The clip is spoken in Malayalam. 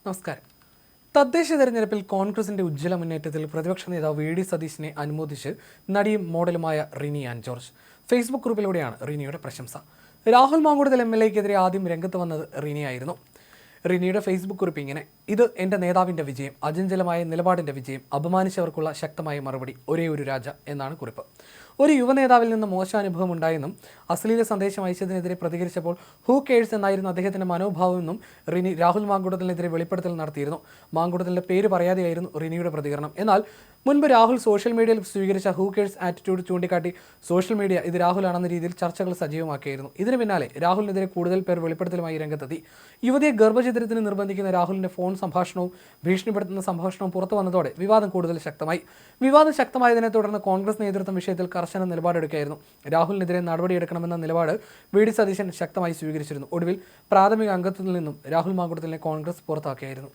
നമസ്കാരം. തദ്ദേശ തെരഞ്ഞെടുപ്പിൽ കോൺഗ്രസിന്റെ ഉജ്ജ്വല മുന്നേറ്റത്തിൽ പ്രതിപക്ഷ നേതാവ് വി ഡി സതീശിനെ അനുമോദിച്ച് നടിയും മോഡലുമായ റിനി ആൻ ജോർജ് ഫേസ്ബുക്ക് കുറിപ്പിലൂടെയാണ് റിനിയുടെ പ്രശംസ. രാഹുൽ മാങ്കൂട്ടത്തിൽ MLA-ക്കെതിരെ ആദ്യം രംഗത്ത് വന്നത് റിനിയായിരുന്നു. റിനിയുടെ ഫേസ്ബുക്ക് കുറിപ്പ് ഇങ്ങനെ: ഇത് എൻ്റെ നേതാവിൻ്റെ വിജയം, അചഞ്ചലമായ നിലപാടിൻ്റെ വിജയം, അപമാനിച്ചവർക്കുള്ള ശക്തമായ മറുപടി, ഒരേ ഒരു രാജ എന്നാണ് കുറിപ്പ്. ഒരു യുവനേതാവിൽ നിന്ന് മോശം അനുഭവം ഉണ്ടായെന്നും അശ്ലീല സന്ദേശം അയച്ചതിനെതിരെ പ്രതികരിച്ചപ്പോൾ ഹൂ കേഴ്സ് എന്നായിരുന്നു അദ്ദേഹത്തിൻ്റെ മനോഭാവമെന്നും റിനി രാഹുൽ മാങ്കൂട്ടത്തിനെതിരെ വെളിപ്പെടുത്തൽ നടത്തിയിരുന്നു. മാങ്കൂട്ടത്തിൻ്റെ പേര് പറയാതെയായിരുന്നു റിനിയുടെ പ്രതികരണം. എന്നാൽ മുൻപ് രാഹുൽ സോഷ്യൽ മീഡിയയിൽ സ്വീകരിച്ച ഹൂ കേഴ്സ് ആറ്റിറ്റ്യൂഡ് ചൂണ്ടിക്കാട്ടി സോഷ്യൽ മീഡിയ ഇത് രാഹുലാണെന്ന രീതിയിൽ ചർച്ചകൾ സജീവമാക്കിയായിരുന്നു. ഇതിന് പിന്നാലെ രാഹുലിനെതിരെ കൂടുതൽ പേർ വെളിപ്പെടുത്തലുമായി രംഗത്തെത്തി. യുവതിയെ ഗർഭചിത്രത്തിന് നിർബന്ധിക്കുന്ന രാഹുലിൻ്റെ ഫോൺ സംഭാഷണവും ഭീഷണിപ്പെടുത്തുന്ന സംഭാഷണവും പുറത്തു വന്നതോടെ വിവാദം കൂടുതൽ ശക്തമായി. വിവാദം ശക്തമായതിനെ തുടർന്ന് കോൺഗ്രസ് നേതൃത്വം വിഷയത്തിൽ കർശന നിലപാടെടുക്കുകയായിരുന്നു. രാഹുലിനെതിരെ നടപടിയെടുക്കണമെന്ന നിലപാട് വി ഡി സതീശൻ ശക്തമായി സ്വീകരിച്ചിരുന്നു. ഒടുവിൽ പ്രാഥമിക അംഗത്വത്തിൽ നിന്നും രാഹുൽ മാങ്കൂട്ടത്തിലിനെ കോൺഗ്രസ് പുറത്താക്കിയായിരുന്നു.